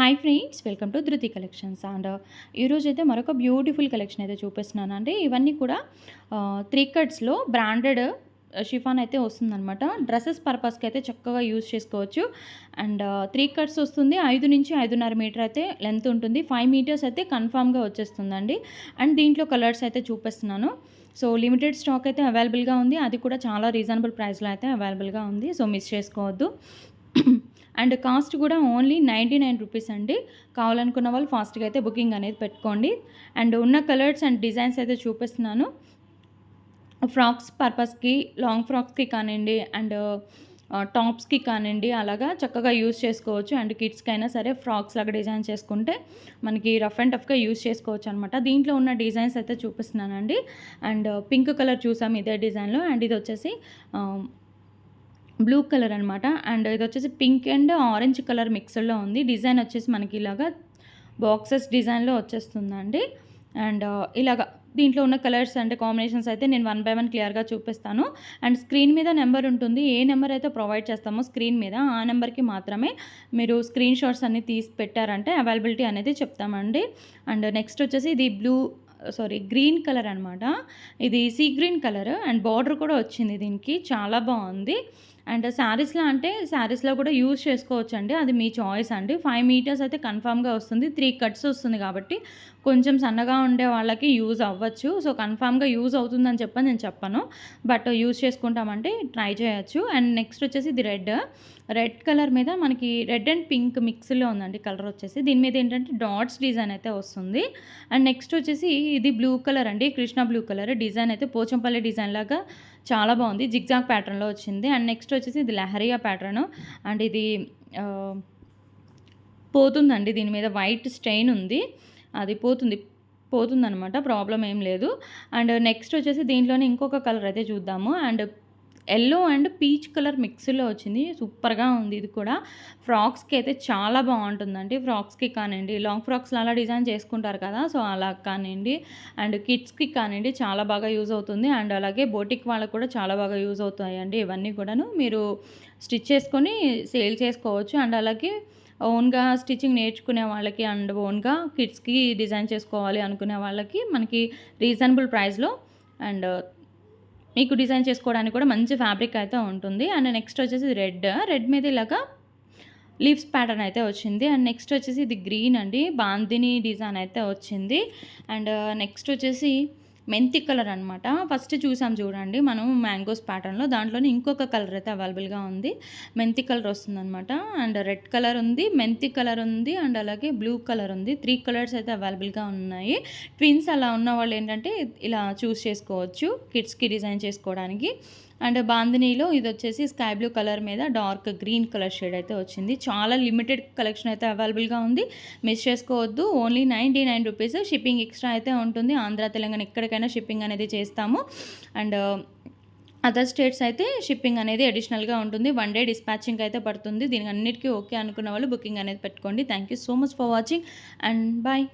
Hi friends, welcome to ధృతి collections. And ఈరోజు అయితే మరొక బ్యూటిఫుల్ కలెక్షన్ అయితే చూపిస్తున్నాను అండి. ఇవన్నీ కూడా 3 కట్స్లో బ్రాండెడ్ షిఫాన్ అయితే వస్తుందన్నమాట. డ్రెస్సెస్ పర్పస్కి అయితే చక్కగా యూజ్ చేసుకోవచ్చు. అండ్ 3 కట్స్ వస్తుంది. 5 నుంచి 5.5 మీటర్ అయితే లెంత్ ఉంటుంది. 5 మీటర్స్ అయితే కన్ఫామ్గా వచ్చేస్తుందండి. అండ్ దీంట్లో కలర్స్ అయితే చూపిస్తున్నాను. సో లిమిటెడ్ స్టాక్ అయితే అవైలబుల్గా ఉంది. అది కూడా చాలా రీజనబుల్ ప్రైస్లో అయితే అవైలబుల్గా ఉంది. సో మిస్ చేసుకోవద్దు. అండ్ కాస్ట్ కూడా ఓన్లీ 99 రూపీస్ అండి. కావాలనుకున్న వాళ్ళు ఫాస్ట్గా అయితే బుకింగ్ అనేది పెట్టుకోండి. అండ్ ఉన్న కలర్స్ అండ్ డిజైన్స్ అయితే చూపిస్తున్నాను. ఫ్రాక్స్ పర్పస్కి, లాంగ్ ఫ్రాక్స్కి కానివ్వండి, అండ్ టాప్స్కి కానివ్వండి, అలాగా చక్కగా యూజ్ చేసుకోవచ్చు. అండ్ కిడ్స్కి అయినా సరే ఫ్రాక్స్ లాగా డిజైన్ చేసుకుంటే మనకి రఫ్ అండ్ టఫ్గా యూజ్ చేసుకోవచ్చు అనమాట. దీంట్లో ఉన్న డిజైన్స్ అయితే చూపిస్తున్నానండి. అండ్ పింక్ కలర్ చూసాం ఇదే డిజైన్లో. అండ్ ఇది వచ్చేసి బ్లూ కలర్ అనమాట. అండ్ ఇది వచ్చేసి పింక్ అండ్ ఆరెంజ్ కలర్ మిక్స్డ్లో ఉంది. డిజైన్ వచ్చేసి మనకి ఇలాగా బాక్సెస్ డిజైన్లో వచ్చేస్తుందండి. అండ్ ఇలాగా దీంట్లో ఉన్న కలర్స్ అంటే కాంబినేషన్స్ అయితే నేను 1 బై 1 క్లియర్గా చూపిస్తాను. అండ్ స్క్రీన్ మీద నెంబర్ ఉంటుంది. ఏ నెంబర్ అయితే ప్రొవైడ్ చేస్తామో స్క్రీన్ మీద ఆ నెంబర్కి మాత్రమే మీరు స్క్రీన్ షాట్స్ అన్ని తీసి పెట్టారంటే అవైలబిలిటీ అనేది చెప్తామండి. అండ్ నెక్స్ట్ వచ్చేసి ఇది గ్రీన్ కలర్ అనమాట. ఇది sea green colour and border కూడా వచ్చింది దీనికి. చాలా బాగుంది. అండ్ శారీస్లో కూడా యూజ్ చేసుకోవచ్చు అండి. అది మీ చాయిస్ అండి. 5 మీటర్స్ అయితే కన్ఫామ్గా వస్తుంది. 3 కట్స్ వస్తుంది కాబట్టి కొంచెం సన్నగా ఉండే వాళ్ళకి యూజ్ అవ్వచ్చు. సో కన్ఫామ్గా యూజ్ అవుతుందని నేను చెప్పను, బట్ యూజ్ చేసుకుంటామంటే ట్రై చేయొచ్చు. అండ్ నెక్స్ట్ వచ్చేసి ఇది రెడ్ కలర్ మీద మనకి రెడ్ అండ్ పింక్ మిక్స్లో ఉందండి కలర్ వచ్చేసి. దీని మీద ఏంటంటే డాట్స్ డిజైన్ అయితే వస్తుంది. అండ్ నెక్స్ట్ వచ్చేసి ఇది బ్లూ కలర్ అండి, కృష్ణ బ్లూ కలర్. డిజైన్ అయితే పోచంపల్లి డిజైన్ లాగా చాలా బాగుంది. జిగ్జాగ్ ప్యాటర్న్లో వచ్చింది. అండ్ నెక్స్ట్ వచ్చేసి ఇది లహరియా ప్యాటర్న్. అండ్ ఇది పోతుందండి, దీని మీద వైట్ స్టెయిన్ ఉంది, అది పోతుందనమాట, ప్రాబ్లం ఏం లేదు. అండ్ నెక్స్ట్ వచ్చేసి దీంట్లోనే ఇంకొక కలర్ అయితే చూద్దాము. And yellow and peach colour మిక్స్లో వచ్చింది. సూపర్గా ఉంది. ఇది కూడా ఫ్రాక్స్కి అయితే చాలా బాగుంటుందండి. ఫ్రాక్స్కి కానివ్వండి, లాంగ్ ఫ్రాక్స్లో అలా డిజైన్ చేసుకుంటారు కదా, సో అలా కానివ్వండి, అండ్ కిడ్స్కి కానివ్వండి చాలా బాగా యూజ్ అవుతుంది. అండ్ అలాగే బోటిక్ వాళ్ళకు కూడా చాలా బాగా యూజ్ అవుతాయండి. ఇవన్నీ కూడాను మీరు స్టిచ్ చేసుకొని సేల్ చేసుకోవచ్చు. అండ్ అలాగే ఓన్గా స్టిచ్చింగ్ నేర్చుకునే వాళ్ళకి అండ్ ఓన్గా కిడ్స్కి డిజైన్ చేసుకోవాలి అనుకునే వాళ్ళకి మనకి రీజనబుల్ ప్రైస్లో అండ్ మీకు డిజైన్ చేసుకోవడానికి కూడా మంచి ఫ్యాబ్రిక్ అయితే ఉంటుంది. అండ్ నెక్స్ట్ వచ్చేసి రెడ్ మీద ఇలాగా లీవ్స్ ప్యాటర్న్ అయితే వచ్చింది. అండ్ నెక్స్ట్ వచ్చేసి ఇది గ్రీన్ అండి, బాందిని డిజైన్ అయితే వచ్చింది. అండ్ నెక్స్ట్ వచ్చేసి మెంతి కలర్ అనమాట. ఫస్ట్ చూసాం చూడండి మనం మ్యాంగోస్ ప్యాటర్న్లో, దాంట్లోనే ఇంకొక కలర్ అయితే అవైలబుల్గా ఉంది. మెంతి కలర్ వస్తుందన్నమాట. అండ్ రెడ్ కలర్ ఉంది, మెంతి కలర్ ఉంది, అండ్ అలాగే బ్లూ కలర్ ఉంది. 3 కలర్స్ అయితే అవైలబుల్గా ఉన్నాయి. ట్విన్స్ అలా ఉన్న వాళ్ళు ఏంటంటే ఇలా చూస్ చేసుకోవచ్చు కిడ్స్కి డిజైన్ చేసుకోవడానికి. అండ్ బాందినీలో ఇది వచ్చేసి స్కై బ్లూ కలర్ మీద డార్క్ గ్రీన్ కలర్ షేడ్ అయితే వచ్చింది. చాలా లిమిటెడ్ కలెక్షన్ అయితే అవైలబుల్గా ఉంది. మిస్ చేసుకోవద్దు. Only 99 rupees. షిప్పింగ్ ఎక్స్ట్రా అయితే ఉంటుంది. ఆంధ్ర, తెలంగాణ ఎక్కడికైనా షిప్పింగ్ అనేది చేస్తాము. అండ్ అదర్ స్టేట్స్ అయితే షిప్పింగ్ అనేది అడిషనల్గా ఉంటుంది. 1 డే డిస్పాచింగ్ అయితే పడుతుంది. దీనికి అన్నిటికీ ఓకే అనుకున్న వాళ్ళు బుకింగ్ అనేది పెట్టుకోండి. Thank you so much for watching and bye.